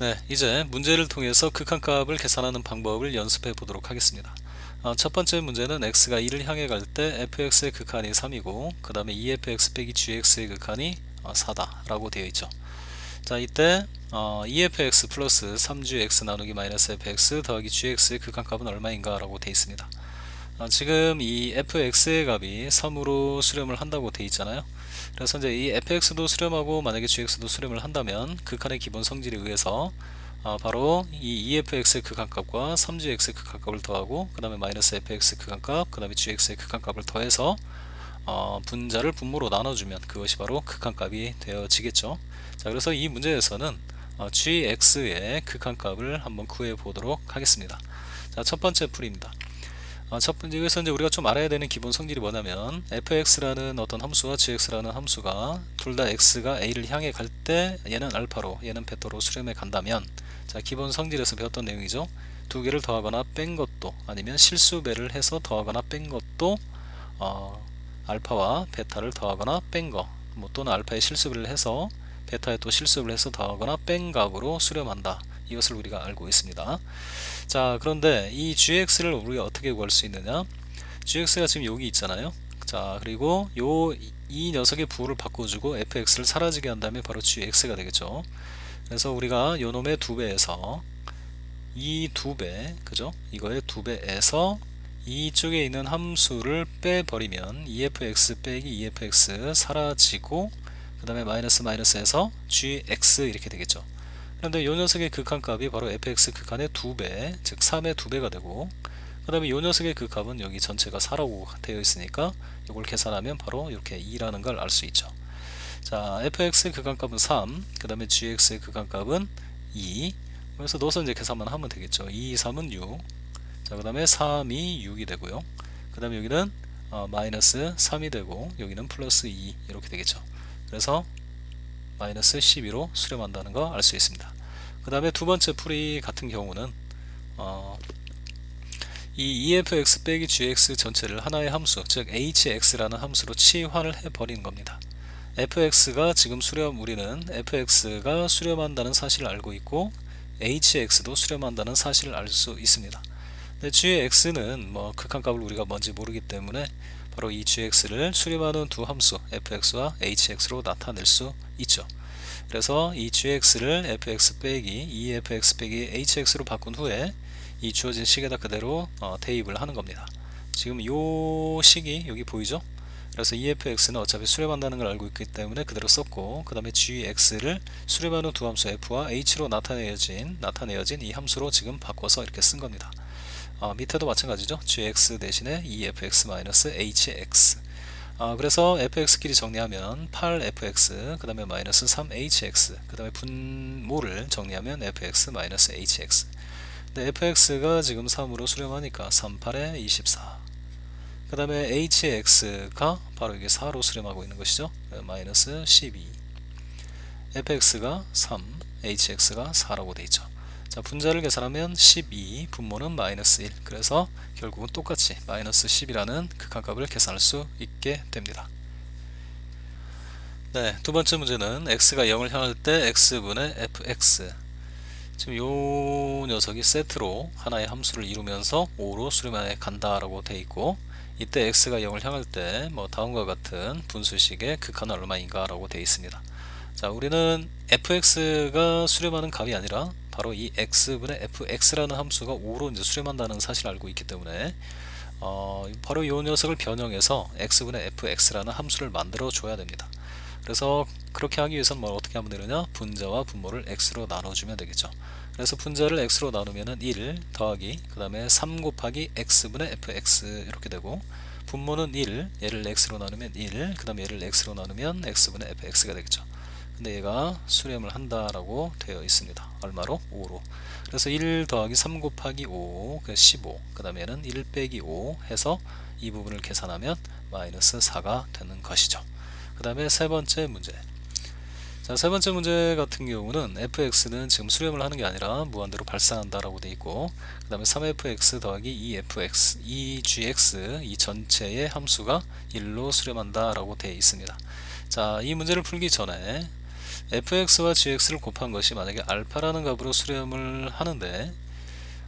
네, 이제 문제를 통해서 극한값을 계산하는 방법을 연습해 보도록 하겠습니다. 첫 번째 문제는 x가 2를 향해 갈 때 fx의 극한이 3이고 그 다음에 2fx 빼기 gx의 극한이 4다 라고 되어 있죠. 자, 이때 2fx 플러스 3gx 나누기 마이너스 fx 더하기 gx의 극한값은 얼마인가 라고 되어 있습니다. 지금 이 fx의 값이 3으로 수렴을 한다고 되어 있잖아요. 그래서 이제 이 fx도 수렴하고 만약에 gx도 수렴을 한다면 극한의 기본 성질에 의해서 바로 이 EFX의 극한값과 3GX의 극한값을 더하고 그 다음에 마이너스 FX 극한값 그 다음에 GX의 극한값을 더해서 분자를 분모로 나눠주면 그것이 바로 극한값이 되어지겠죠. 자, 그래서 이 문제에서는 GX의 극한값을 한번 구해 보도록 하겠습니다. 자, 첫 번째 풀이입니다. 첫 번째, 여기서 이제 우리가 좀 알아야 되는 기본 성질이 뭐냐면 fx라는 어떤 함수와 gx라는 함수가 둘 다 x가 a를 향해 갈 때 얘는 알파로 얘는 베타로 수렴해 간다면, 자, 기본 성질에서 배웠던 내용이죠. 두 개를 더하거나 뺀 것도 아니면 실수배를 해서 더하거나 뺀 것도 알파와 베타를 더하거나 뺀 거, 뭐 또는 알파의 실수배를 해서 베타에 또 실수배를 해서 더하거나 뺀 값으로 수렴한다. 이것을 우리가 알고 있습니다. 자, 그런데 이 gx를 우리가 어떻게 구할 수 있느냐? gx가 지금 여기 있잖아요. 자, 그리고 이 녀석의 부호를 바꿔주고 fx를 사라지게 한 다음에 바로 gx가 되겠죠. 그래서 우리가 요 놈의 2배에서 이 2배, 그죠? 이거의 2배에서 이쪽에 있는 함수를 빼버리면 EFX 빼기 EFX 사라지고 그 다음에 마이너스에서 GX 이렇게 되겠죠. 그런데 이 녀석의 극한값이 바로 fx 극한의 2배, 즉 3의 2배가 되고 그 다음에 이 녀석의 극값은 여기 전체가 4라고 되어 있으니까 이걸 계산하면 바로 이렇게 2라는 걸 알 수 있죠. 자, fx의 극한값은 3, 그 다음에 gx의 극한값은 2. 그래서 넣어서 이제 계산만 하면 되겠죠. 2, 3은 6. 자, 그 다음에 3이 6이 되고요. 그 다음에 여기는 마이너스 3이 되고 여기는 플러스 2 이렇게 되겠죠. 그래서 마이너스 12로 수렴한다는 거 알 수 있습니다. 그 다음에 두 번째 풀이 같은 경우는 이 EFX 빼기 GX 전체를 하나의 함수, 즉 HX라는 함수로 치환을 해버리는 겁니다. FX가 지금 우리는 FX가 수렴한다는 사실을 알고 있고 HX도 수렴한다는 사실을 알 수 있습니다. 근데 GX는 뭐 극한값을 우리가 뭔지 모르기 때문에 바로 이 GX를 수렴하는 두 함수 FX와 HX로 나타낼 수 있죠. 그래서 이 GX를 FX 빼기 EFX 빼기 HX로 바꾼 후에 이 주어진 식에다 그대로 대입을 하는 겁니다. 지금 요 식이 여기 보이죠? 그래서 EFX는 어차피 수렴한다는 걸 알고 있기 때문에 그대로 썼고 그 다음에 GX를 수렴하는 두 함수 F와 H로 나타내어진 이 함수로 지금 바꿔서 이렇게 쓴 겁니다. 밑에도 마찬가지죠. GX 대신에 EFX-HX. 그래서 fx끼리 정리하면 8fx 그 다음에 마이너스 3hx 그 다음에 분모를 정리하면 fx-hx. 근데 fx가 지금 3으로 수렴하니까 3, 8에 24. 그 다음에 hx가 바로 이게 4로 수렴하고 있는 것이죠. 마이너스 12. fx가 3, hx가 4라고 되어 있죠. 자, 분자를 계산하면 12, 분모는 마이너스 1. 그래서 결국은 똑같이 마이너스 10이라는 극한값을 계산할 수 있게 됩니다. 네, 두 번째 문제는 x가 0을 향할 때 x분의 fx. 지금 요 녀석이 세트로 하나의 함수를 이루면서 5로 수렴해 간다라고 되어 있고 이때 x가 0을 향할 때 뭐 다음과 같은 분수식의 극한은 얼마인가 라고 되어 있습니다. 자, 우리는 fx가 수렴하는 값이 아니라 바로 이 x분의 fx라는 함수가 5로 이제 수렴한다는 사실을 알고 있기 때문에 바로 이 녀석을 변형해서 x분의 fx라는 함수를 만들어 줘야 됩니다. 그래서 그렇게 하기 위해서는 뭘 어떻게 하면 되느냐? 분자와 분모를 x로 나눠주면 되겠죠. 그래서 분자를 x로 나누면은 1 더하기 그 다음에 3 곱하기 x분의 fx 이렇게 되고 분모는 1, 얘를 x로 나누면 1, 그 다음에 얘를 x로 나누면 x분의 fx가 되겠죠. 근데 얘가 수렴을 한다라고 되어 있습니다. 얼마로? 5로. 그래서 1 더하기 3 곱하기 5, 그 15. 그 다음에 얘는 1 빼기 5 해서 이 부분을 계산하면 마이너스 4가 되는 것이죠. 그 다음에 세 번째 문제. 자, 세 번째 문제 같은 경우는 fx는 지금 수렴을 하는 게 아니라 무한대로 발산한다라고 되어 있고 그 다음에 3fx 더하기 2fx, 2gx 이 전체의 함수가 1로 수렴한다라고 되어 있습니다. 자, 이 문제를 풀기 전에 fx와 gx를 곱한 것이 만약에 알파라는 값으로 수렴을 하는데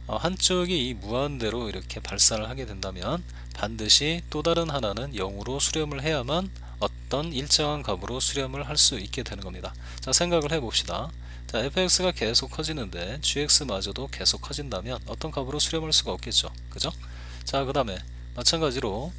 한쪽이 이 무한대로 이렇게 발산을 하게 된다면 반드시 또 다른 하나는 0으로 수렴을 해야만 어떤 일정한 값으로 수렴을 할 수 있게 되는 겁니다. 자, 생각을 해봅시다. 자, fx가 계속 커지는데 gx마저도 계속 커진다면 어떤 값으로 수렴할 수가 없겠죠. 그죠? 자, 그 다음에 마찬가지로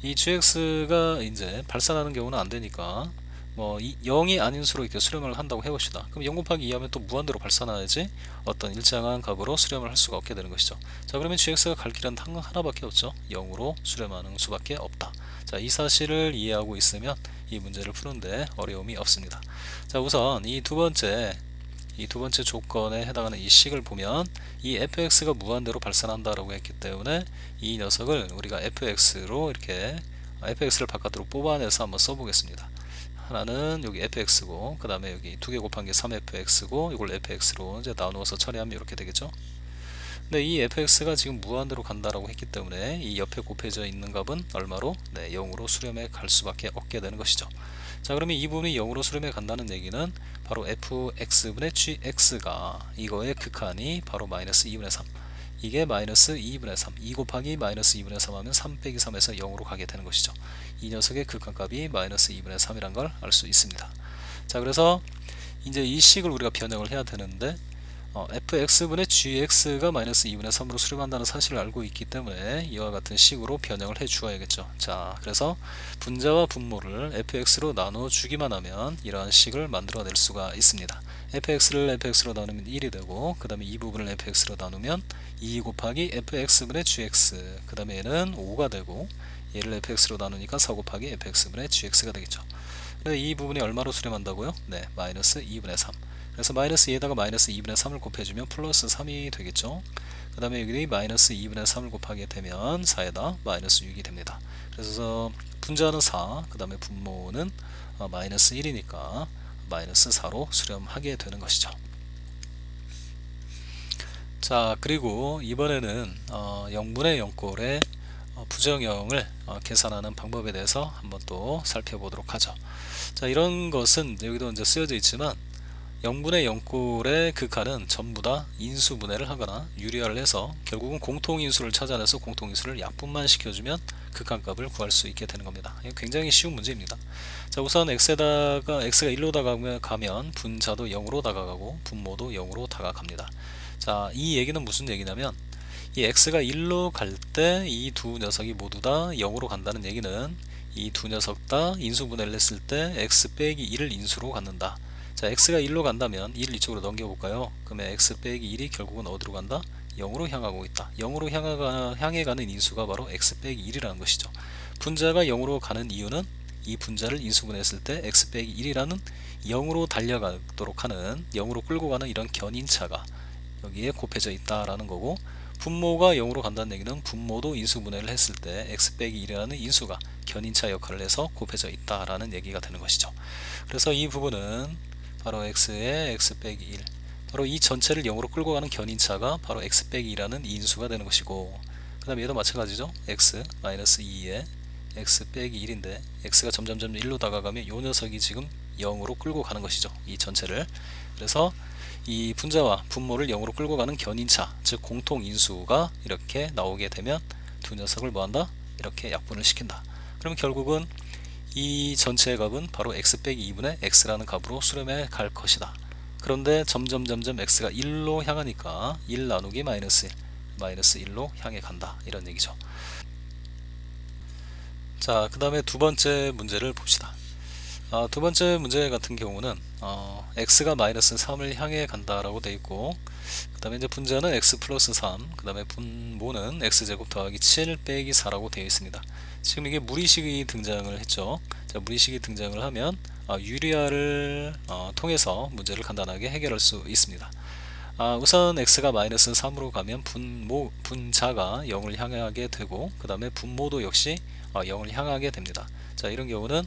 이 gx가 이제 발산하는 경우는 안 되니까 뭐 0이 아닌 수로 이렇게 수렴을 한다고 해봅시다. 그럼 0 곱하기 2 하면 또 무한대로 발산해야지 어떤 일정한 값으로 수렴을 할 수가 없게 되는 것이죠. 자, 그러면 gx가 갈 길은 하나밖에 없죠. 0으로 수렴하는 수밖에 없다. 자, 이 사실을 이해하고 있으면 이 문제를 푸는데 어려움이 없습니다. 자, 우선 이 두 번째 조건에 해당하는 이 식을 보면 이 fx가 무한대로 발산한다라고 했기 때문에 이 녀석을 우리가 fx로 이렇게 fx를 바깥으로 뽑아내서 한번 써보겠습니다. 하나는 여기 fx고 그 다음에 여기 2개 곱한 게 3fx고 이걸 fx로 이제 나누어서 처리하면 이렇게 되겠죠. 근데 이 fx가 지금 무한대로 간다라고 했기 때문에 이 옆에 곱해져 있는 값은 얼마로? 네, 0으로 수렴해 갈 수밖에 없게 되는 것이죠. 자, 그러면 이 부분이 0으로 수렴해 간다는 얘기는 바로 fx분의 gx가 이거의 극한이 바로 마이너스 2분의 3, 이게 마이너스 2분의 3, 2 곱하기 마이너스 2분의 3 하면 3 빼기 3에서 0으로 가게 되는 것이죠. 이 녀석의 극한값이 마이너스 2분의 3이란 걸 알 수 있습니다. 자, 그래서 이제 이 식을 우리가 변형을 해야 되는데 fx분의 gx가 마이너스 2분의 3으로 수렴한다는 사실을 알고 있기 때문에 이와 같은 식으로 변형을 해 주어야겠죠. 자, 그래서 분자와 분모를 fx로 나눠 주기만 하면 이러한 식을 만들어낼 수가 있습니다. fx를 fx로 나누면 1이 되고 그 다음에 이 부분을 fx로 나누면 2 곱하기 fx분의 gx, 그 다음에 얘는 5가 되고 얘를 fx로 나누니까 4 곱하기 fx분의 gx가 되겠죠. 근데 이 부분이 얼마로 수렴한다고요? 네, 마이너스 2분의 3. 그래서 마이너스 2에다가 마이너스 2분의 3을 곱해주면 플러스 3이 되겠죠. 그 다음에 여기 마이너스 2분의 3을 곱하게 되면 4에다 마이너스 6이 됩니다. 그래서 분자는 4, 그 다음에 분모는 마이너스 1이니까 마이너스 4로 수렴하게 되는 것이죠. 자, 그리고 이번에는 0분의 0꼴의 부정형을 계산하는 방법에 대해서 한번 또 살펴보도록 하죠. 자, 이런 것은 여기도 이제 쓰여져 있지만 0분의 0꼴의 극한은 전부 다 인수분해를 하거나 유리화를 해서 결국은 공통인수를 찾아내서 공통인수를 약분만 시켜주면 극한값을 구할 수 있게 되는 겁니다. 이거 굉장히 쉬운 문제입니다. 자, 우선 x가 1로 다가가면 분자도 0으로 다가가고 분모도 0으로 다가갑니다. 자, 이 얘기는 무슨 얘기냐면 이 x가 1로 갈 때 이 두 녀석이 모두 다 0으로 간다는 얘기는 이 두 녀석 다 인수분해를 했을 때 x 빼기 1을 인수로 갖는다. 자, x가 1로 간다면 1을 이쪽으로 넘겨볼까요? 그러면 x 빼기 1이 결국은 어디로 간다? 0으로 향하고 있다. 0으로 향해 가는 인수가 바로 x 빼기 1이라는 것이죠. 분자가 0으로 가는 이유는 이 분자를 인수분해했을 때 x 빼기 1이라는 0으로 달려가도록 하는 0으로 끌고 가는 이런 견인차가 여기에 곱해져 있다라는 거고, 분모가 0으로 간다는 얘기는 분모도 인수분해를 했을 때 x 빼기 1이라는 인수가 견인차 역할을 해서 곱해져 있다라는 얘기가 되는 것이죠. 그래서 이 부분은 바로 x의 x 빼기 1, 바로 이 전체를 0으로 끌고 가는 견인차가 바로 x 빼기 2라는 인수가 되는 것이고, 그 다음에 얘도 마찬가지죠. x 마이너스 2에 x 빼기 1인데 x가 점점점 1로 다가가면 이 녀석이 지금 0으로 끌고 가는 것이죠. 이 전체를. 그래서 이 분자와 분모를 0으로 끌고 가는 견인차, 즉 공통인수가 이렇게 나오게 되면 두 녀석을 뭐한다? 이렇게 약분을 시킨다. 그러면 결국은 이 전체의 값은 바로 x 빼기 2분의 x라는 값으로 수렴해 갈 것이다. 그런데 점점 x가 1로 향하니까 1 나누기 마이너스 1, 마이너스 1로 향해 간다, 이런 얘기죠. 자, 그 다음에 두 번째 문제를 봅시다. 두 번째 문제 같은 경우는 x가 마이너스 3을 향해 간다라고 되어 있고, 그 다음에 이제 분자는 x 플러스 3, 그 다음에 분모는 x제곱 더하기 7 빼기 4라고 되어 있습니다. 지금 이게 무리식이 등장을 했죠. 자, 무리식이 등장을 하면 유리화를 통해서 문제를 간단하게 해결할 수 있습니다. 우선 x가 마이너스 3으로 가면 분자가 0을 향하게 되고, 그 다음에 분모도 역시 0을 향하게 됩니다. 자, 이런 경우는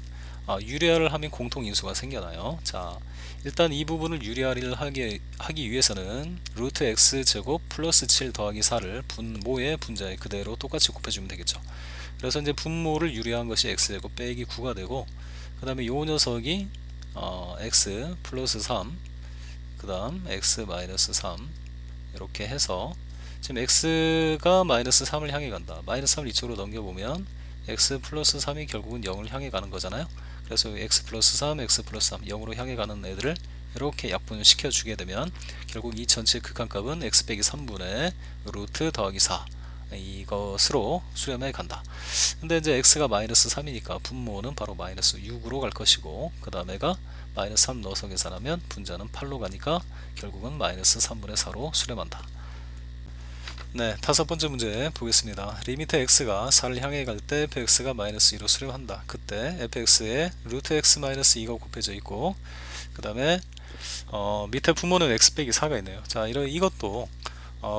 유리화를 하면 공통인수가 생겨나요. 자, 일단 이 부분을 유리화를 하기 위해서는 루트 x제곱 플러스 7 더하기 4를 분모의 분자에 그대로 똑같이 곱해주면 되겠죠. 그래서 이제 분모를 유리화한 것이 x제곱 빼기 9가 되고, 그 다음에 요 녀석이 x 플러스 3, 그 다음 x 마이너스 3 이렇게 해서 지금 x가 마이너스 3을 향해 간다. 마이너스 3을 이쪽으로 넘겨보면 x 플러스 3이 결국은 0을 향해 가는 거잖아요. 그래서 x 플러스 3, x 플러스 3, 0으로 향해 가는 애들을 이렇게 약분시켜 주게 되면 결국 이 전체 극한값은 x 빼기 3분의 루트 더하기 4 이것으로 수렴해 간다. 근데 이제 x가 마이너스 3이니까 분모는 바로 마이너스 6으로 갈 것이고, 그 다음에가 마이너스 3 넣어서 계산하면 분자는 8로 가니까 결국은 마이너스 3분의 4로 수렴한다. 네, 다섯 번째 문제 보겠습니다. 리미트 x가 4를 향해 갈 때 fx가 마이너스 2로 수렴한다. 그때 fx에 루트 x 마이너스 2가 곱해져 있고, 그 다음에 밑에 분모는 x 빼기 4가 있네요. 자, 이것도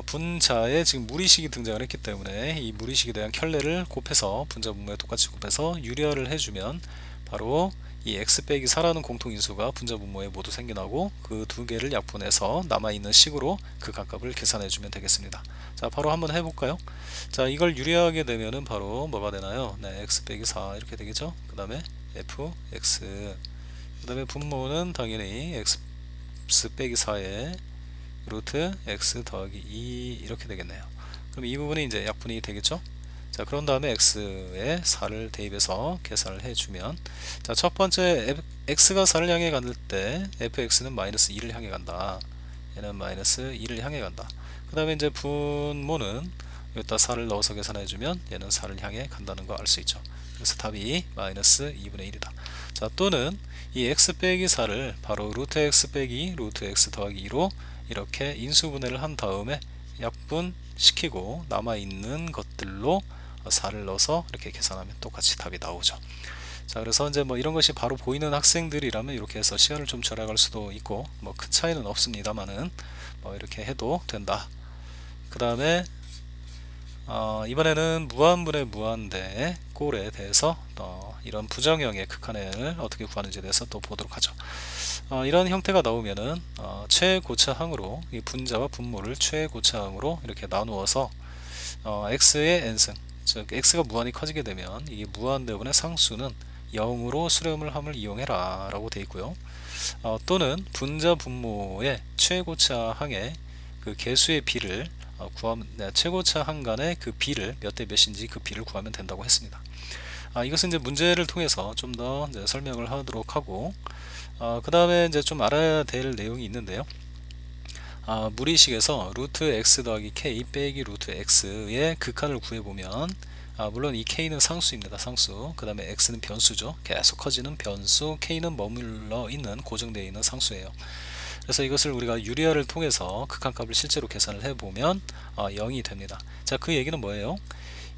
분자에 지금 무리식이 등장을 했기 때문에 이 무리식에 대한 켤레를 곱해서 분자 분모에 똑같이 곱해서 유리화를 해주면 바로 이 x 빼기 4라는 공통인수가 분자 분모에 모두 생겨나고 그 두 개를 약분해서 남아있는 식으로 극한값을 계산해주면 되겠습니다. 자, 바로 한번 해볼까요? 자, 이걸 유리하게 되면은 바로 뭐가 되나요? 네, x 빼기 4 이렇게 되겠죠? 그 다음에 fx, 그 다음에 분모는 당연히 x 빼기 4에 루트 x 더하기 2 이렇게 되겠네요. 그럼 이 부분이 이제 약분이 되겠죠? 자, 그런 다음에 x에 4를 대입해서 계산을 해주면, 자, 첫 번째 x가 4를 향해 갔을 때 fx는 마이너스 2를 향해 간다. 얘는 마이너스 2를 향해 간다. 그 다음에 이제 분모는 여기다 4를 넣어서 계산해주면 얘는 4를 향해 간다는 거 알 수 있죠. 그래서 답이 마이너스 2분의 1이다. 자, 또는 이 x 빼기 4를 바로 루트 x 빼기 루트 x 더하기 2로 이렇게 인수분해를 한 다음에 약분시키고 남아있는 것들로 4를 넣어서 이렇게 계산하면 똑같이 답이 나오죠. 자, 그래서 이제 뭐 이런 것이 바로 보이는 학생들이라면 이렇게 해서 시간을 좀 절약할 수도 있고 뭐 큰 차이는 없습니다만은 뭐 이렇게 해도 된다. 그 다음에 이번에는 무한분의 무한대 꼴에 대해서 이런 부정형의 극한을 어떻게 구하는지에 대해서 또 보도록 하죠. 이런 형태가 나오면은 최고차항으로 이 분자와 분모를 최고차항으로 이렇게 나누어서 x의 n승, 즉 x가 무한히 커지게 되면 이 무한대분의 상수는 0으로 수렴을 함을 이용해라 라고 되어 있고요. 또는 분자 분모의 최고차항의 그 개수의 비를 구하면, 최고차항 간의 그 비를 몇 대 몇인지 그 비를 구하면 된다고 했습니다. 이것은 이제 문제를 통해서 좀 더 설명을 하도록 하고, 그 다음에 이제 좀 알아야 될 내용이 있는데요. 무리식에서 루트 x 더하기 k 빼기 루트 x의 극한을 구해보면, 물론 이 k는 상수입니다. 상수. 그 다음에 x는 변수죠. 계속 커지는 변수, k는 머물러 있는 고정되어 있는 상수예요. 그래서 이것을 우리가 유리화를 통해서 극한값을 실제로 계산을 해보면 0이 됩니다. 자, 그 얘기는 뭐예요?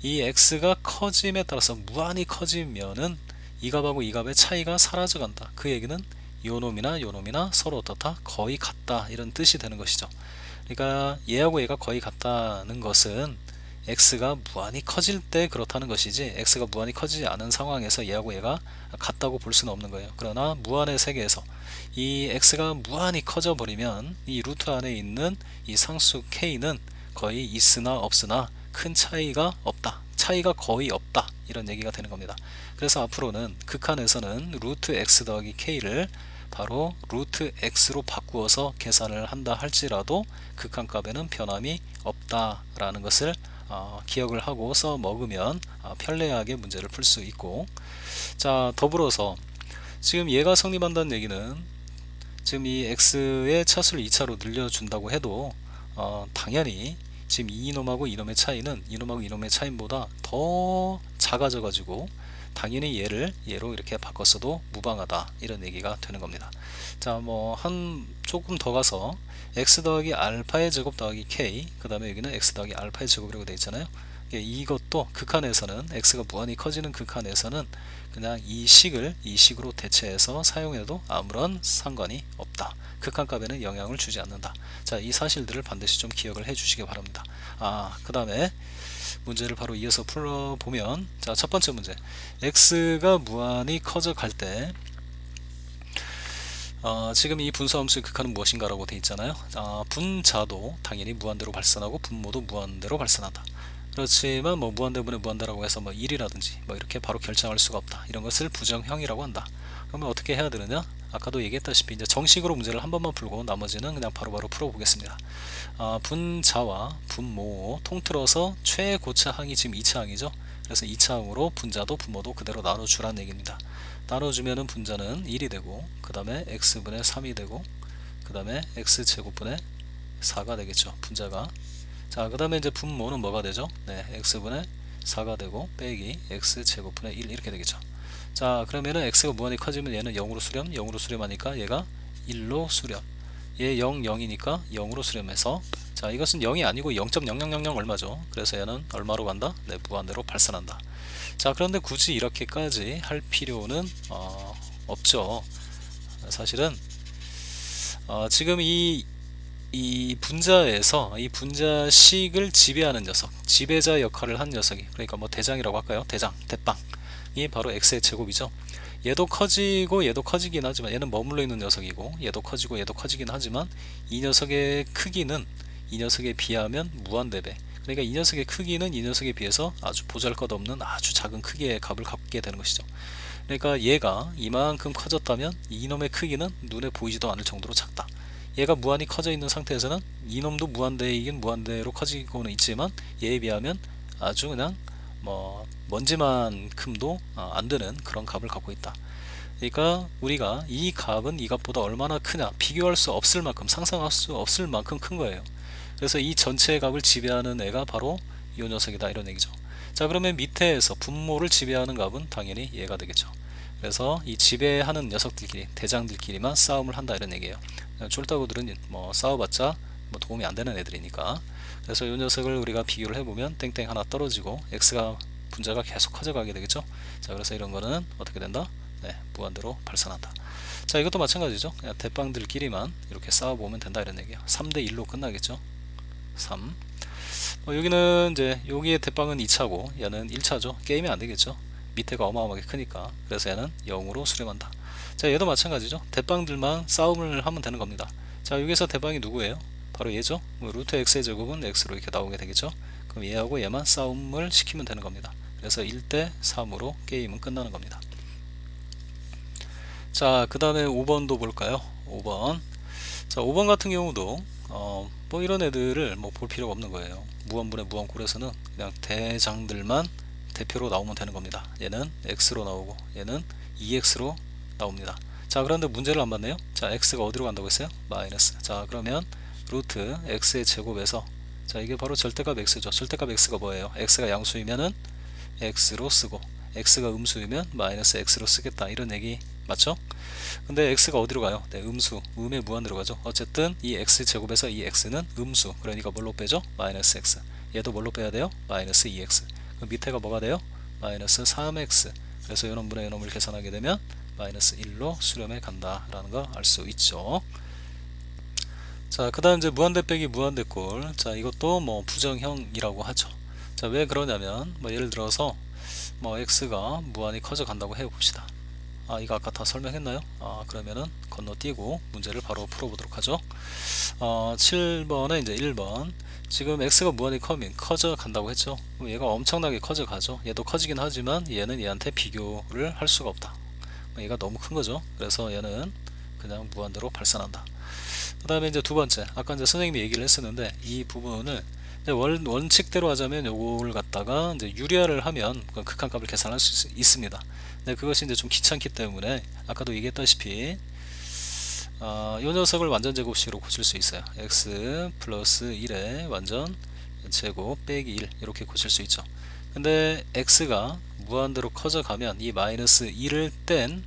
이 x가 커짐에 따라서 무한히 커지면은 이 값하고 이 값의 차이가 사라져 간다. 그 얘기는 요놈이나 요놈이나 서로 어떻다? 거의 같다. 이런 뜻이 되는 것이죠. 그러니까 얘하고 얘가 거의 같다는 것은 x가 무한히 커질 때 그렇다는 것이지, x가 무한히 커지지 않은 상황에서 얘하고 얘가 같다고 볼 수는 없는 거예요. 그러나 무한의 세계에서 이 x가 무한히 커져 버리면 이 루트 안에 있는 이 상수 k는 거의 있으나 없으나 큰 차이가 없다, 차이가 거의 없다, 이런 얘기가 되는 겁니다. 그래서 앞으로는 극한에서는 루트 x 더하기 k를 바로 루트 x로 바꾸어서 계산을 한다 할지라도 극한값에는 변함이 없다라는 것을 기억을 하고 써 먹으면 편리하게 문제를 풀 수 있고, 자, 더불어서 지금 얘가 성립한다는 얘기는 지금 이 x의 차수를 2차로 늘려준다고 해도 당연히 지금 이놈하고 이놈의 차이는 이놈하고 이놈의 차이보다 더 작아져 가지고 당연히 얘를 얘로 이렇게 바꿨어도 무방하다, 이런 얘기가 되는 겁니다. 자, 뭐 한 조금 더 가서 x 더하기 알파의 제곱 더하기 k, 그 다음에 여기는 x 더하기 알파의 제곱이라고 되어 있잖아요. 이것도 극한에서는 x가 무한히 커지는 극한에서는 그냥 이 식으로 대체해서 사용해도 아무런 상관이 없다. 극한값에는 영향을 주지 않는다. 자, 이 사실들을 반드시 좀 기억을 해 주시기 바랍니다. 그 다음에 문제를 바로 이어서 풀어보면, 자, 첫 번째 문제, x가 무한히 커져 갈 때 지금 이 분수함수의 극한은 무엇인가 라고 되어 있잖아요. 분자도 당연히 무한대로 발산하고 분모도 무한대로 발산한다. 그렇지만 뭐 무한대분의 무한대라고 해서 뭐 1이라든지 뭐 이렇게 바로 결정할 수가 없다. 이런 것을 부정형이라고 한다. 그러면 어떻게 해야 되느냐? 아까도 얘기했다시피 이제 정식으로 문제를 한 번만 풀고 나머지는 그냥 바로바로 풀어보겠습니다. 분자와 분모 통틀어서 최고차항이 지금 2차항이죠. 그래서 2차항으로 분자도 분모도 그대로 나눠주라는 얘기입니다. 나눠주면은 분자는 1이 되고 그 다음에 x분의 3이 되고 그 다음에 x제곱분의 4가 되겠죠. 분자가. 자, 그 다음에 이제 분모는 뭐가 되죠? 네, x분의 4가 되고 빼기 x제곱분의 1 이렇게 되겠죠. 자, 그러면은 x가 무한히 커지면 얘는 0으로 수렴, 0으로 수렴하니까 얘가 1로 수렴. 얘 0, 0이니까 0으로 수렴해서, 자, 이것은 0이 아니고 0.0000 얼마죠. 그래서 얘는 얼마로 간다? 네, 무한대로 발산한다. 자, 그런데 굳이 이렇게까지 할 필요는 없죠. 사실은 지금 이 분자에서 이 분자식을 지배하는 녀석, 지배자 역할을 한 녀석이, 그러니까 뭐 대장이라고 할까요? 대빵이 바로 x의 제곱이죠. 얘도 커지고 얘도 커지긴 하지만, 얘는 머물러 있는 녀석이고 얘도 커지고 얘도 커지긴 하지만, 이 녀석의 크기는 이 녀석에 비하면 무한대배. 그러니까 이 녀석의 크기는 이 녀석에 비해서 아주 보잘것없는 아주 작은 크기의 값을 갖게 되는 것이죠. 그러니까 얘가 이만큼 커졌다면 이놈의 크기는 눈에 보이지도 않을 정도로 작다. 얘가 무한히 커져 있는 상태에서는 이놈도 무한대이긴 무한대로 커지고는 있지만, 얘에 비하면 아주 그냥 뭐 먼지만큼도 안 되는 그런 값을 갖고 있다. 그러니까 우리가 이 값은 이 값보다 얼마나 크냐, 비교할 수 없을 만큼, 상상할 수 없을 만큼 큰 거예요. 그래서 이 전체의 값을 지배하는 애가 바로 이 녀석이다, 이런 얘기죠. 자, 그러면 밑에서 분모를 지배하는 값은 당연히 얘가 되겠죠. 그래서 이 지배하는 녀석들끼리, 대장들끼리만 싸움을 한다, 이런 얘기예요. 쫄따구들은 뭐 싸워봤자 뭐 도움이 안 되는 애들이니까. 그래서 이 녀석을 우리가 비교를 해보면 땡땡 하나 떨어지고 x가 분자가 계속 커져가게 되겠죠. 자, 그래서 이런 거는 어떻게 된다? 네, 무한대로 발산한다. 자, 이것도 마찬가지죠. 그냥 대빵들끼리만 이렇게 싸워보면 된다, 이런 얘기예요. 3대 1로 끝나겠죠. 3. 여기는 이제 여기에 대빵은 2차고 얘는 1차죠. 게임이 안 되겠죠. 밑에가 어마어마하게 크니까. 그래서 얘는 0으로 수렴한다. 자, 얘도 마찬가지죠. 대빵들만 싸움을 하면 되는 겁니다. 자, 여기서 대빵이 누구예요? 바로 얘죠. 루트 x의 제곱은 x로 이렇게 나오게 되겠죠. 그럼 얘하고 얘만 싸움을 시키면 되는 겁니다. 그래서 1대 3으로 게임은 끝나는 겁니다. 자, 그 다음에 5번도 볼까요? 5번. 자, 5번 같은 경우도 뭐 이런 애들을 뭐 볼 필요가 없는 거예요. 무한분의 무한꼴에서는 그냥 대장들만 대표로 나오면 되는 겁니다. 얘는 x로 나오고 얘는 2x로 나옵니다. 자, 그런데 문제를 안 받네요. 자, x가 어디로 간다고 했어요? 마이너스. 자, 그러면 루트 x의 제곱에서, 자, 이게 바로 절대값 x죠. 절대값 x가 뭐예요? x가 양수이면은 x로 쓰고 x가 음수이면 마이너스 x로 쓰겠다, 이런 얘기 맞죠? 근데 x가 어디로 가요? 네, 음수, 음의 무한대로 가죠. 어쨌든 이 x제곱에서 이 x는 음수, 그러니까 뭘로 빼죠? 마이너스 x. 얘도 뭘로 빼야 돼요? 마이너스 2x. 그럼 밑에가 뭐가 돼요? 마이너스 3x. 그래서 요놈분의 요놈을 계산하게 되면 마이너스 1로 수렴해 간다 라는 거 알 수 있죠. 자, 그 다음 이제 무한대 빼기 무한대꼴. 자, 이것도 뭐 부정형이라고 하죠. 자, 왜 그러냐면 뭐 예를 들어서 뭐 x가 무한히 커져 간다고 해 봅시다. 이거 아까 다 설명했나요? 그러면은 건너뛰고 문제를 바로 풀어보도록 하죠. 7번에 이제 1번. 지금 x가 무한히 커져 간다고 했죠. 그럼 얘가 엄청나게 커져 가죠. 얘도 커지긴 하지만 얘는 얘한테 비교를 할 수가 없다. 얘가 너무 큰 거죠. 그래서 얘는 그냥 무한대로 발산한다. 그 다음에 이제 두 번째, 아까 이제 선생님이 얘기를 했었는데, 이 부분을 원칙대로 하자면 요거를 갖다가 이제 유리화를 하면 극한값을 계산할 수 있습니다. 근데 그것이 이제 좀 귀찮기 때문에 아까도 얘기했다시피 이 녀석을 완전 제곱식으로 고칠 수 있어요. x 플러스 1의 완전 제곱 빼기 1 이렇게 고칠 수 있죠. 근데 x가 무한대로 커져가면 이 마이너스 1을 뗀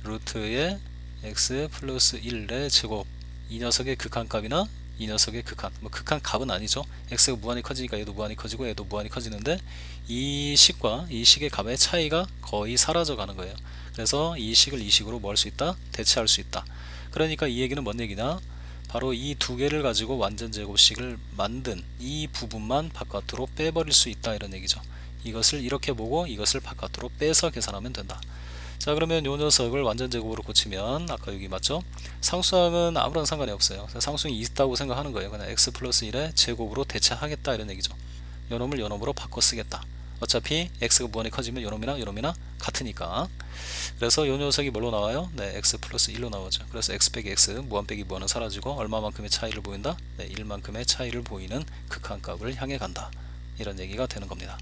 루트의 x 플러스 1의 제곱, 이 녀석의 극한값이나 이 녀석의 극한, 뭐 극한값은 아니죠. x가 무한히 커지니까 얘도 무한히 커지고 얘도 무한히 커지는데, 이 식과 이 식의 값의 차이가 거의 사라져 가는 거예요. 그래서 이 식을 이 식으로 뭐 할 수 있다? 대체할 수 있다. 그러니까 이 얘기는 뭔 얘기냐? 바로 이 두 개를 가지고 완전 제곱식을 만든 이 부분만 바깥으로 빼버릴 수 있다, 이런 얘기죠. 이것을 이렇게 보고 이것을 바깥으로 빼서 계산하면 된다. 자, 그러면 요 녀석을 완전 제곱으로 고치면 아까 여기 맞죠? 상수항은 아무런 상관이 없어요. 상수항이 있다고 생각하는 거예요. 그냥 x 플러스 1의 제곱으로 대체하겠다, 이런 얘기죠. 요놈을 요놈으로 바꿔 쓰겠다. 어차피 x가 무한히 커지면 요놈이나 요놈이나 같으니까. 그래서 요 녀석이 뭘로 나와요? 네, x 플러스 1로 나오죠. 그래서 x 빼기 x, 무한 빼기 무한은 사라지고 얼마만큼의 차이를 보인다? 네, 1만큼의 차이를 보이는 극한값을 향해 간다. 이런 얘기가 되는 겁니다.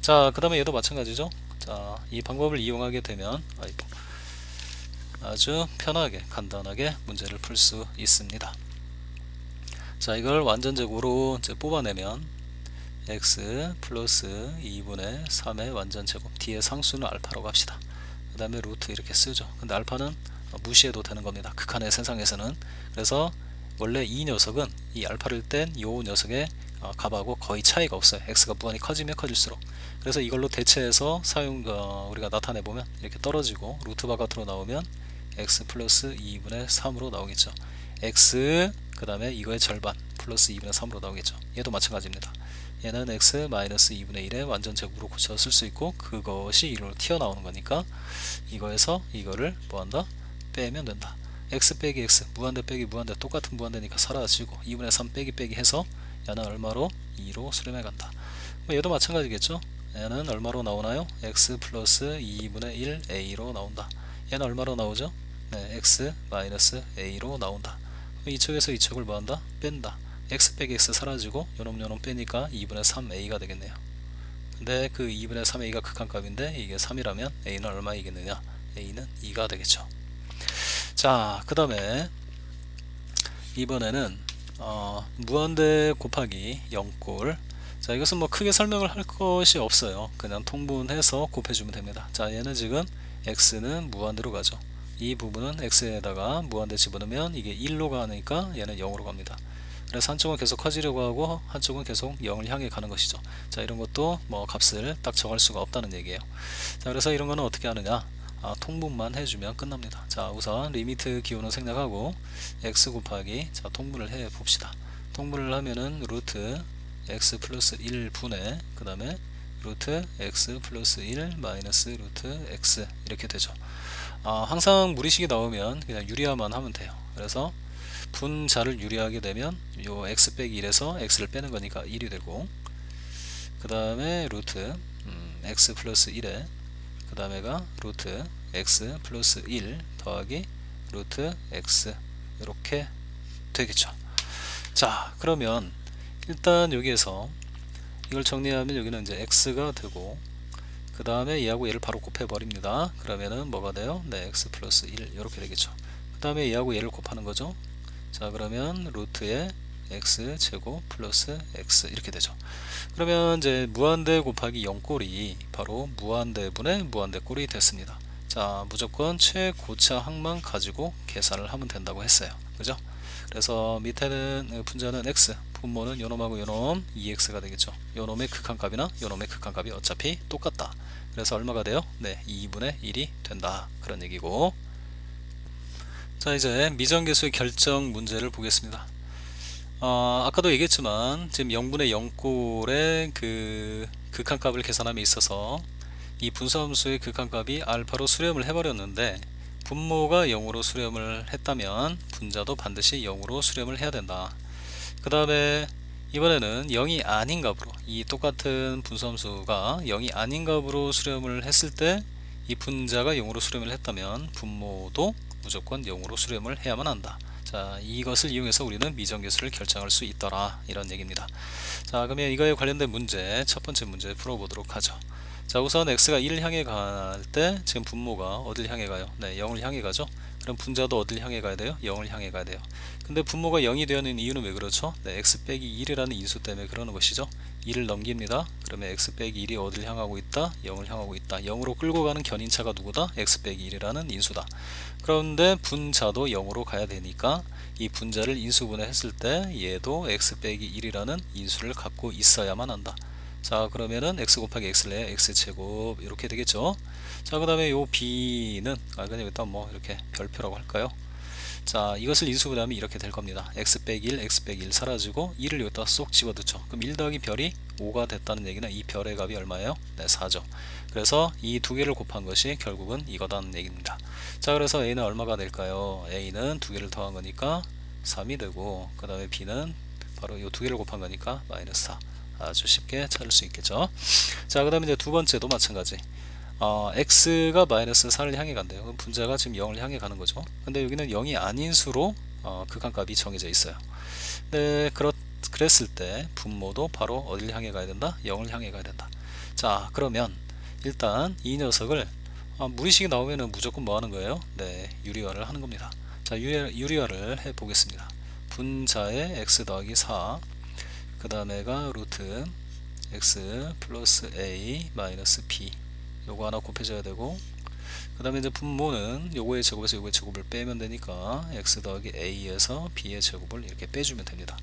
자, 그 다음에 얘도 마찬가지죠. 자, 이 방법을 이용하게 되면 아주 편하게 간단하게 문제를 풀 수 있습니다. 자, 이걸 완전제곱으로 이제 뽑아내면 x 플러스 2분의 3의 완전제곱, 뒤에 상수는 알파라고 합시다. 그 다음에 루트 이렇게 쓰죠. 근데 알파는 무시해도 되는 겁니다. 극한의 세상에서는. 그래서 원래 이 녀석은, 이 알파를 뗀 요 녀석의 값하고 거의 차이가 없어요. x가 무한히 커지면 커질수록. 그래서 이걸로 대체해서 우리가 나타내보면 이렇게 떨어지고 루트 바깥으로 나오면 x 플러스 2분의 3으로 나오겠죠. x 그 다음에 이거의 절반 플러스 2분의 3으로 나오겠죠. 얘도 마찬가지입니다. 얘는 x 마이너스 2분의 1의 완전제곱으로 고쳐 쓸 수 있고, 그것이 1로 튀어나오는 거니까 이거에서 이거를 뭐한다? 빼면 된다. x 빼기 x, 무한대 빼기 무한대, 똑같은 무한대니까 사라지고 2분의 3 빼기 빼기 해서 얘는 얼마로? 2로 수렴해 간다. 얘도 마찬가지겠죠. 얘는 얼마로 나오나요? x 플러스 2분의 1 a로 나온다. 얘는 얼마로 나오죠? 네, x 마이너스 a로 나온다. 이쪽에서 이쪽을 뭐한다? 뺀다. x 빼기 x 사라지고 요놈 빼니까 2분의 3a가 되겠네요. 근데 그 2분의 3a가 극한값인데 이게 3이라면 a는 얼마이겠느냐? a는 2가 되겠죠. 자, 그 다음에 이번에는 무한대 곱하기 0꼴. 자, 이것은 뭐 크게 설명을 할 것이 없어요. 그냥 통분해서 곱해주면 됩니다. 자, 얘는 지금 x는 무한대로 가죠. 이 부분은 x에다가 무한대 집어넣으면 이게 1로 가니까 얘는 0으로 갑니다. 그래서 한쪽은 계속 커지려고 하고 한쪽은 계속 0을 향해 가는 것이죠. 자, 이런 것도 뭐 값을 딱 정할 수가 없다는 얘기예요. 자, 그래서 이런 거는 어떻게 하느냐? 통분만 해주면 끝납니다. 자, 우선 리미트 기호는 생략하고 x 곱하기, 자, 통분을 해 봅시다. 통분을 하면은 루트 x 플러스 1분의 그 다음에 루트 x 플러스 1 마이너스 루트 x 이렇게 되죠. 항상 무리식이 나오면 그냥 유리화만 하면 돼요. 그래서 분자를 유리하게 되면 요 x 빼기 1에서 x를 빼는 거니까 1이 되고, 그 다음에 루트 x 플러스 1에 그 다음에가 루트 x 플러스 1 더하기 루트 x 이렇게 되겠죠. 자, 그러면 일단 여기에서 이걸 정리하면 여기는 이제 x가 되고, 그 다음에 얘하고 얘를 바로 곱해 버립니다. 그러면은 뭐가 돼요? 네, x 플러스 1 이렇게 되겠죠. 그 다음에 얘하고 얘를 곱하는 거죠. 자, 그러면 루트에 x 제곱 플러스 x 이렇게 되죠. 그러면 이제 무한대 곱하기 0꼴이 바로 무한대분의 무한대꼴이 됐습니다. 자, 무조건 최고차 항만 가지고 계산을 하면 된다고 했어요. 그죠? 그래서 밑에는 분자는 x, 분모는 요놈하고 요놈 2x가 되겠죠. 요놈의 극한값이나 요놈의 극한값이 어차피 똑같다. 그래서 얼마가 돼요? 네, 2분의 1이 된다. 그런 얘기고. 자, 이제 미정계수의 결정 문제를 보겠습니다. 아까도 얘기했지만 지금 0분의 0꼴의 그 극한값을 계산함에 있어서 이 분수함수의 극한값이 알파로 수렴을 해버렸는데, 분모가 0으로 수렴을 했다면 분자도 반드시 0으로 수렴을 해야 된다. 그 다음에 이번에는 0이 아닌 값으로, 이 똑같은 분수함수가 0이 아닌 값으로 수렴을 했을 때 이 분자가 0으로 수렴을 했다면 분모도 무조건 0으로 수렴을 해야만 한다. 자, 이것을 이용해서 우리는 미정계수를 결정할 수 있더라, 이런 얘기입니다. 자, 그러면 이거에 관련된 문제, 첫 번째 문제 풀어보도록 하죠. 자, 우선 x가 1을 향해 갈 때 지금 분모가 어딜 향해 가요? 네, 0을 향해 가죠. 그럼 분자도 어딜 향해 가야 돼요? 0을 향해 가야 돼요. 근데 분모가 0이 되는 이유는 왜 그렇죠? 네, x 빼기 1이라는 인수 때문에 그러는 것이죠. 1을 넘깁니다. 그러면 x 빼기 1이 어딜 향하고 있다? 0을 향하고 있다. 0으로 끌고 가는 견인차가 누구다? x 빼기 1이라는 인수다. 그런데 분자도 0으로 가야 되니까 이 분자를 인수분해했을 때 얘도 x 빼기 1이라는 인수를 갖고 있어야만 한다. 자, 그러면은 x 곱하기 x를 내 x제곱 이렇게 되겠죠. 자, 그 다음에 요 b는 그냥 일단 뭐 이렇게 별표라고 할까요? 자, 이것을 인수분해하면 이렇게 될 겁니다. x 빼기 1, x 빼기 1 사라지고 1을 여기다 쏙 집어넣죠. 그럼 1 더하기 별이 5가 됐다는 얘기는 이 별의 값이 얼마예요? 네, 4죠. 그래서 이 두 개를 곱한 것이 결국은 이거다는 얘기입니다. 자, 그래서 a는 얼마가 될까요? a는 두 개를 더한 거니까 3이 되고, 그 다음에 b는 바로 이 두 개를 곱한 거니까 마이너스 4. 아주 쉽게 찾을 수 있겠죠. 자, 그 다음에 이제 두 번째도 마찬가지. x가 마이너스 4를 향해 간대요. 그럼 분자가 지금 0을 향해 가는 거죠. 근데 여기는 0이 아닌 수로 극한값이 정해져 있어요. 네, 그랬을 때 분모도 바로 어디를 향해 가야 된다? 0을 향해 가야 된다. 자, 그러면 일단 이 녀석을 무리식이 나오면은 무조건 뭐 하는 거예요? 네, 유리화를 하는 겁니다. 자, 유리화를 해 보겠습니다. 분자의 x 더하기 4, 그 다음에가 루트 x 플러스 a 마이너스 b, 요거 하나 곱해줘야 되고, 그 다음에 이제 분모는 요거의 제곱에서 요거의 제곱을 빼면 되니까 x 더하기 a에서 b의 제곱을 이렇게 빼주면 됩니다.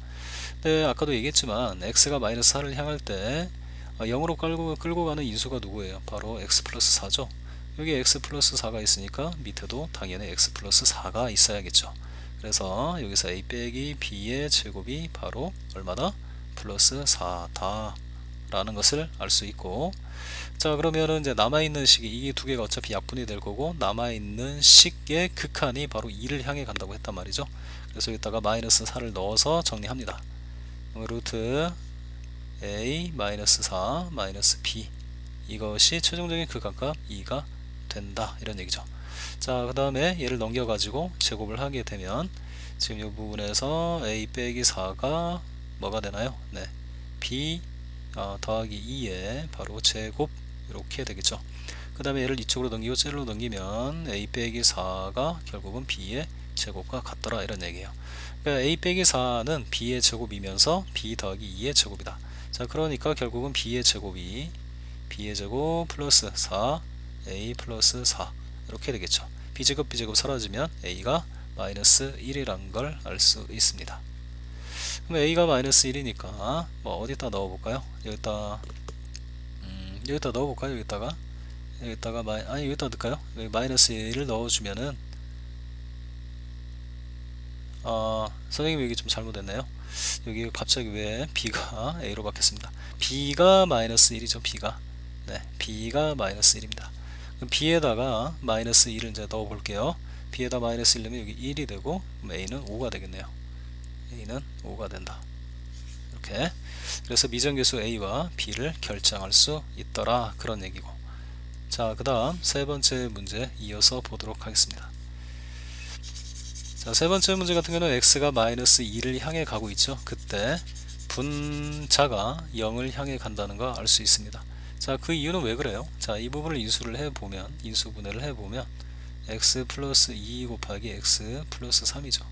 네, 아까도 얘기했지만 x가 마이너스 4를 향할 때 0으로 끌고 가는 인수가 누구예요? 바로 x 플러스 4죠. 여기 x 플러스 4가 있으니까 밑에도 당연히 x 플러스 4가 있어야겠죠. 그래서 여기서 a 빼기 b의 제곱이 바로 얼마다? 플러스 4다 라는 것을 알 수 있고, 자, 그러면은 이제 남아있는 식이 이 두 개가 어차피 약분이 될 거고, 남아있는 식의 극한이 바로 2를 향해 간다고 했단 말이죠. 그래서 여기다가 마이너스 4를 넣어서 정리합니다. 루트 a 마이너스 4 마이너스 b, 이것이 최종적인 극한값 2가 된다, 이런 얘기죠. 자, 그 다음에 얘를 넘겨가지고 제곱을 하게 되면 지금 이 부분에서 a 빼기 4가 뭐가 되나요? 네, b 더하기 2에 바로 제곱, 이렇게 되겠죠. 그 다음에 얘를 이쪽으로 넘기고 셀로 넘기면 a 빼기 4가 결국은 b의 제곱과 같더라, 이런 얘기예요. 그러니까 a 빼기 4는 b의 제곱이면서 b 더하기 2의 제곱이다. 자, 그러니까 결국은 b의 제곱이 b의 제곱 플러스 4 a 플러스 4 이렇게 되겠죠. b제곱 b제곱 사라지면 a가 마이너스 1이란 걸 알 수 있습니다. 그럼 a가 마이너스 1이니까 뭐 어디다 넣어볼까요? 여기다 넣어볼까요? 여기다가 여기다 넣을까요? 여기 마이너스 1을 넣어주면은 선생님 여기 좀 잘못했네요. 여기 갑자기 왜 b가 a로 바뀌었습니다. b가 마이너스 1이죠. b가 마이너스 1입니다. 그럼 b에다가 마이너스 1을 이제 넣어 볼게요. b에다 마이너스 1 넣으면 여기 1이 되고, 그럼 a는 5가 되겠네요. a는 5가 된다. 이렇게. 그래서 미정계수 a와 b를 결정할 수 있더라, 그런 얘기고. 자, 그 다음 세 번째 문제 이어서 보도록 하겠습니다. 자, 세 번째 문제 같은 경우는 x가 마이너스 2를 향해 가고 있죠. 그때 분자가 0을 향해 간다는 거 알 수 있습니다. 자, 그 이유는 왜 그래요? 자, 이 부분을 인수분해를 해보면 x 플러스 2 곱하기 x 플러스 3이죠.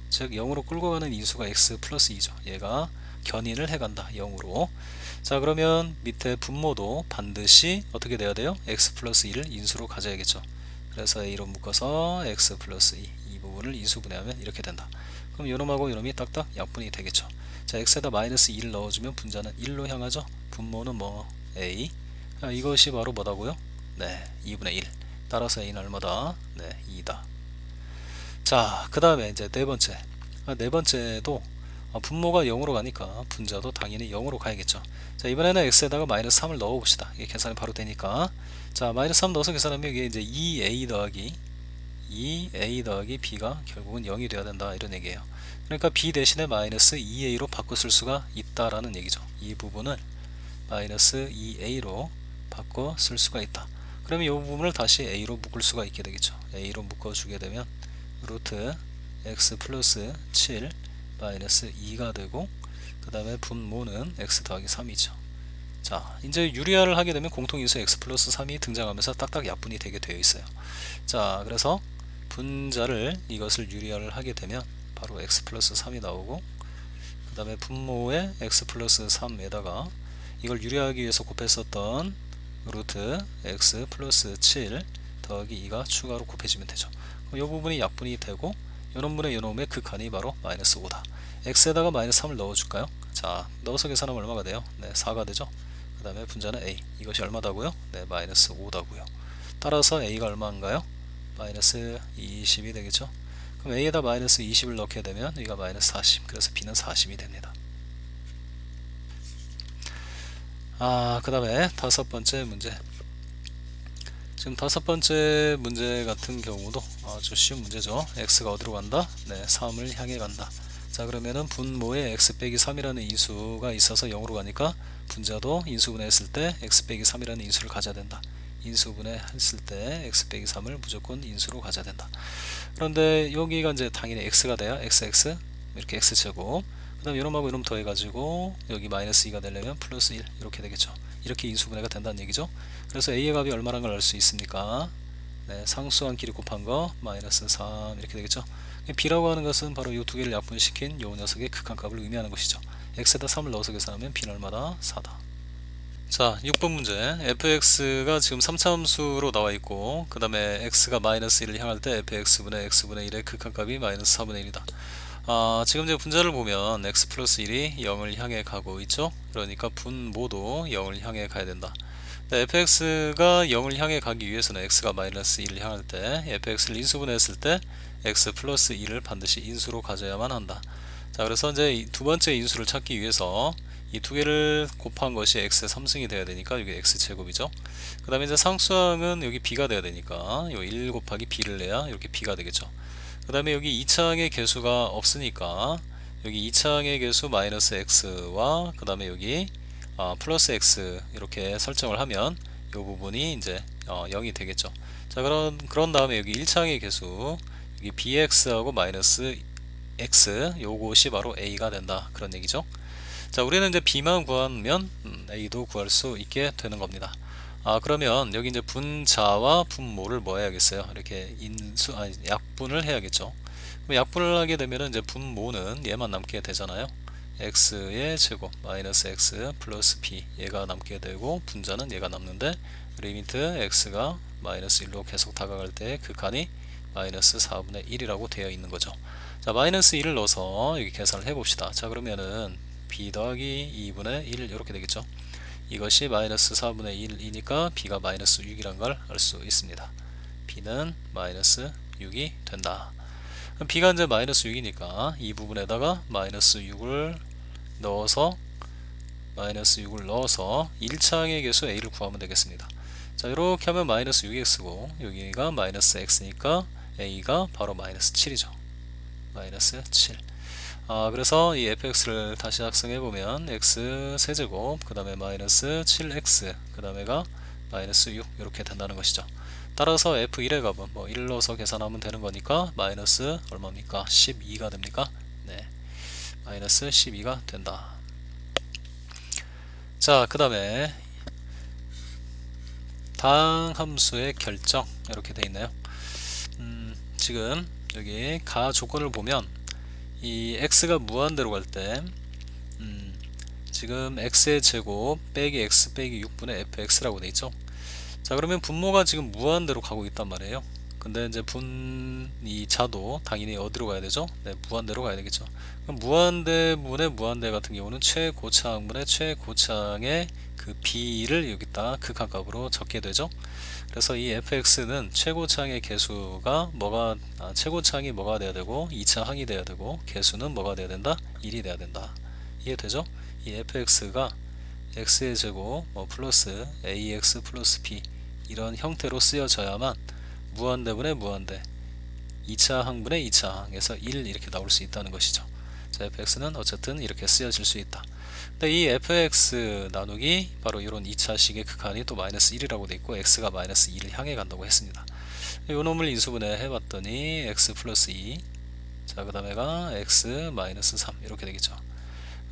즉 0으로 끌고 가는 인수가 x 플러스 2죠. 얘가 견인을 해간다, 0으로. 자, 그러면 밑에 분모도 반드시 어떻게 돼야 돼요? x 플러스 2를 인수로 가져야겠죠. 그래서 a로 묶어서 x 플러스 2, 이 부분을 인수분해하면 이렇게 된다. 그럼 요놈하고 요놈이 딱딱 약분이 되겠죠. 자, x에다 마이너스 2를 넣어주면 분자는 1로 향하죠. 분모는 뭐 a, 이것이 바로 뭐다고요? 네, 2분의 1. 따라서 a는 얼마다? 네, 2다. 자, 그 다음에 이제 네 번째도 분모가 0으로 가니까 분자도 당연히 0으로 가야겠죠. 자, 이번에는 x에다가 마이너스 3을 넣어 봅시다. 이게 계산이 바로 되니까. 자, 마이너스 3 넣어서 계산하면 이게 이제 2a 더하기 b가 결국은 0이 돼야 된다, 이런 얘기예요. 그러니까 b 대신에 마이너스 2a로 바꿔 쓸 수가 있다라는 얘기죠. 이 부분을 마이너스 2a로 바꿔 쓸 수가 있다. 그러면 이 부분을 다시 a로 묶을 수가 있게 되겠죠. a로 묶어주게 되면 루트 x 플러스 7 마이너스 2가 되고, 그 다음에 분모는 x 더하기 3이죠. 자, 이제 유리화를 하게 되면 공통인수 x 플러스 3이 등장하면서 딱딱 약분이 되게 되어 있어요. 자, 그래서 분자를 이것을 유리화를 하게 되면 바로 x 플러스 3이 나오고, 그 다음에 분모에 x 플러스 3에다가 이걸 유리화하기 위해서 곱했었던 루트 x 플러스 7 더하기 2가 추가로 곱해지면 되죠. 이 부분이 약분이 되고, 요놈분의 요놈의 극한이 바로 마이너스 5다. x에다가 마이너스 3을 넣어줄까요? 자, 넣어서 계산하면 얼마가 돼요? 네, 4가 되죠. 그 다음에 분자는 a, 이것이 얼마다고요? 네, 마이너스 5다고요. 따라서 a가 얼마인가요? 마이너스 20이 되겠죠. 그럼 a에다 마이너스 20을 넣게 되면 여기가 마이너스 40, 그래서 b는 40이 됩니다. 그 다음에 다섯 번째 문제. 지금 다섯 번째 문제 같은 경우도 아주 쉬운 문제죠. x가 어디로 간다? 네, 3을 향해 간다. 자, 그러면은 분모에 x 빼기 3이라는 인수가 있어서 0으로 가니까 분자도 인수분해했을 때 x 빼기 3이라는 인수를 가져야 된다. 인수분해했을 때 x 빼기 3을 무조건 인수로 가져야 된다. 그런데 여기가 이제 당연히 x가 돼야 xx 이렇게 x제곱, 그 다음에 이놈하고 이놈 더해가지고 여기 마이너스 2가 되려면 플러스 1 이렇게 되겠죠. 이렇게 인수분해가 된다는 얘기죠. 그래서 a의 값이 얼마라는 걸 알 수 있습니까? 네, 상수한끼리 곱한 거 마이너스 3 이렇게 되겠죠. b라고 하는 것은 바로 이 두 개를 약분시킨 요 녀석의 극한값을 의미하는 것이죠. x에다 3을 넣어서 계산하면 b는 얼마다? 4다. 자, 6번 문제. fx가 지금 3차 함수로 나와 있고, 그 다음에 x가 마이너스 1을 향할 때 fx분의 x분의 1의 극한값이 마이너스 4분의 1이다. 지금 이제 분자를 보면 x 플러스 1이 0을 향해 가고 있죠. 그러니까 분모도 0을 향해 가야 된다. fx가 0을 향해 가기 위해서는 x가 마이너스 1을 향할 때 fx를 인수분해했을 때 x 플러스 1을 반드시 인수로 가져야만 한다. 자, 그래서 이제 두 번째 인수를 찾기 위해서 이 두 개를 곱한 것이 x의 3승이 돼야 되니까 이게 x제곱이죠. 그 다음에 이제 상수항은 여기 b가 돼야 되니까 요 1 곱하기 b를 내야 이렇게 b가 되겠죠. 그 다음에 여기 2차항의 개수가 없으니까 여기 2차항의 개수 마이너스 x와 그 다음에 여기 플러스 x 이렇게 설정을 하면 이 부분이 이제 0이 되겠죠. 자, 그런 다음에 여기 1차항의 개수 여기 bx하고 마이너스 x 요것이 바로 a가 된다, 그런 얘기죠. 자, 우리는 이제 b만 구하면 a도 구할 수 있게 되는 겁니다. 그러면 여기 이제 분자와 분모를 뭐 해야겠어요? 이렇게 약분을 해야겠죠. 그럼 약분을 하게 되면은 이제 분모는 얘만 남게 되잖아요. x의 제곱 마이너스 x 플러스 b 얘가 남게 되고, 분자는 얘가 남는데 리미트 x가 마이너스 1로 계속 다가갈 때 극한이 마이너스 4분의 1이라고 되어 있는 거죠. 자, 마이너스 1을 넣어서 여기 계산을 해봅시다. 자, 그러면은 b 더하기 2분의 1 이렇게 되겠죠. 이것이 마이너스 4분의 1이니까 b가 마이너스 6이란 걸 알 수 있습니다. b는 마이너스 6이 된다. 그럼 b가 이제 마이너스 6이니까 이 부분에다가 마이너스 6을 넣어서 1차항의 개수 a를 구하면 되겠습니다. 자, 이렇게 하면 마이너스 6x고 여기가 마이너스 x니까 a가 바로 마이너스 7이죠. 마이너스 7. 그래서 이 fx를 다시 작성해보면 x 세제곱 그 다음에 마이너스 7x 그 다음에가 마이너스 6 이렇게 된다는 것이죠. 따라서 f1의 값은 뭐 1 넣어서 계산하면 되는 거니까 마이너스 얼마입니까? 12가 됩니까? 네, 마이너스 12가 된다. 자, 그 다음에 당함수의 결정 이렇게 돼 있네요. 지금 여기 가 조건을 보면 이 x가 무한대로 갈 때 지금 x의 제곱 빼기 x 빼기 6분의 fx라고 돼 있죠. 자, 그러면 분모가 지금 무한대로 가고 있단 말이에요. 근데 이제 이 자도 당연히 어디로 가야 되죠? 네, 무한대로 가야 되겠죠. 그럼 무한대분의 무한대 같은 경우는 최고차항분의 최고차항의 그 b를 여기다 극한값으로 적게 되죠. 그래서 이 fx는 최고차항의 개수가 최고차항이 뭐가 돼야 되고 2차항이 돼야 되고 개수는 뭐가 돼야 된다? 1이 돼야 된다. 이해되죠? 이 fx가 x의 제곱 플러스 ax 플러스 b 이런 형태로 쓰여져야만 무한대분의 무한대 2차항분의 2차항에서 1 이렇게 나올 수 있다는 것이죠. 자, fx는 어쨌든 이렇게 쓰여질 수 있다. 근데 이 fx 나누기 바로 이런 2차식의 극한이 또 마이너스 1이라고 돼 있고 x가 마이너스 2를 향해 간다고 했습니다. 이 놈을 인수분해 해봤더니 x 플러스 2 자, 그 다음에가 x 마이너스 3 이렇게 되겠죠.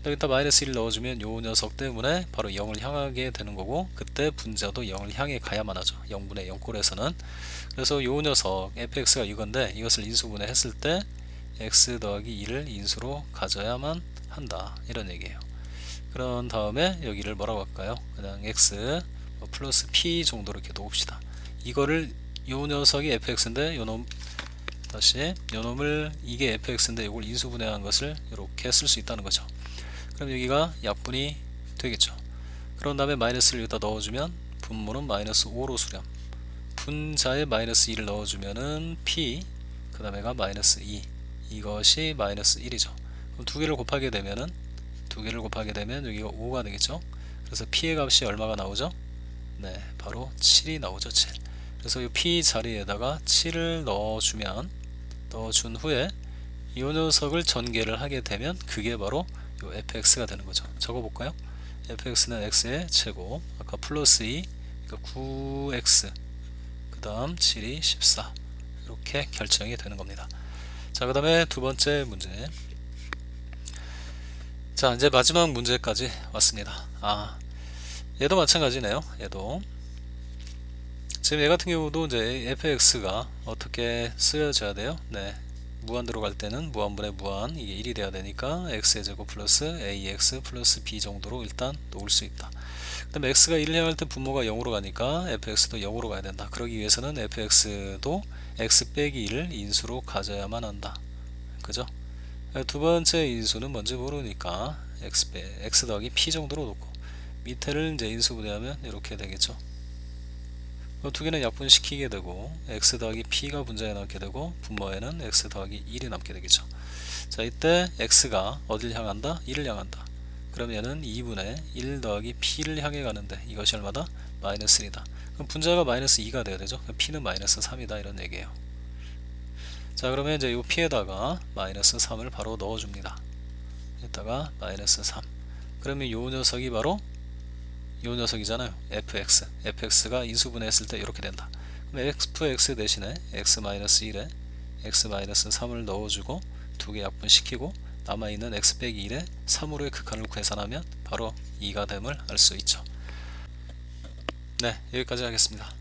여기다 마이너스 1 넣어주면 요 녀석 때문에 바로 0을 향하게 되는 거고, 그때 분자도 0을 향해 가야만 하죠. 0분의 0꼴에서는. 그래서 요 녀석 fx가 이건데 이것을 인수분해 했을 때 x 더하기 2를 인수로 가져야만 한다, 이런 얘기예요. 그런 다음에 여기를 뭐라고 할까요? 그냥 x 플러스 p 정도로 이렇게 놓읍시다. 이거를 요 녀석이 fx인데 요놈 다시 요놈을 이게 fx인데 이걸 인수분해한 것을 이렇게 쓸 수 있다는 거죠. 그럼 여기가 약분이 되겠죠. 그런 다음에 마이너스를 여기다 넣어주면 분모는 마이너스 5로 수렴, 분자에 마이너스 2를 넣어주면은 p 그 다음에가 마이너스 2 이것이 마이너스 1이죠. 그럼 두 개를 곱하게 되면 여기가 5가 되겠죠. 그래서 p의 값이 얼마가 나오죠? 네, 바로 7이 나오죠. 7. 그래서 이 p 자리에다가 7을 넣어준 후에 이 녀석을 전개를 하게 되면 그게 바로 요 fx가 되는 거죠. 적어볼까요? fx는 x의 제곱, 아까 플러스 2, 그러니까 9x, 그 다음 7이 14, 이렇게 결정이 되는 겁니다. 자, 그 다음에 두 번째 문제. 자, 이제 마지막 문제까지 왔습니다. 얘도 마찬가지네요. 얘도 지금 얘 같은 경우도 이제 fx가 어떻게 쓰여져야 돼요? 네, 무한대로 갈 때는 무한분의 무한, 이게 1이 돼야 되니까 x의 제곱 플러스 ax 플러스 b 정도로 일단 놓을 수 있다. 그 다음에 x가 1을 향할 때 분모가 0으로 가니까 fx도 0으로 가야 된다. 그러기 위해서는 fx도 x 빼기 1을 인수로 가져야만 한다. 그죠? 두 번째 인수는 뭔지 모르니까 x 더하기 p 정도로 놓고, 밑에를 이제 인수분해하면 이렇게 되겠죠. 두 개는 약분시키게 되고 x 더하기 p가 분자에 남게 되고 분모에는 x 더하기 1이 남게 되겠죠. 자, 이때 x가 어딜 향한다? 1을 향한다. 그럼 얘는 2분의 1 더하기 p를 향해 가는데 이것이 얼마다? 마이너스 1이다. 그럼 분자가 마이너스 2가 돼야 되죠. 그럼 p는 마이너스 3이다, 이런 얘기예요. 자, 그러면 이제 이 p에다가 마이너스 3을 바로 넣어줍니다. 이따가 마이너스 3. 그러면 이 녀석이 바로 이 녀석이잖아요. fx가 인수분해했을 때 이렇게 된다. 그럼 fx 대신에 x-1에 x-3을 넣어주고 두 개 약분시키고 남아있는 x 빼기 1에 3으로의 극한을 계산하면 바로 2가 됨을 알 수 있죠. 네, 여기까지 하겠습니다.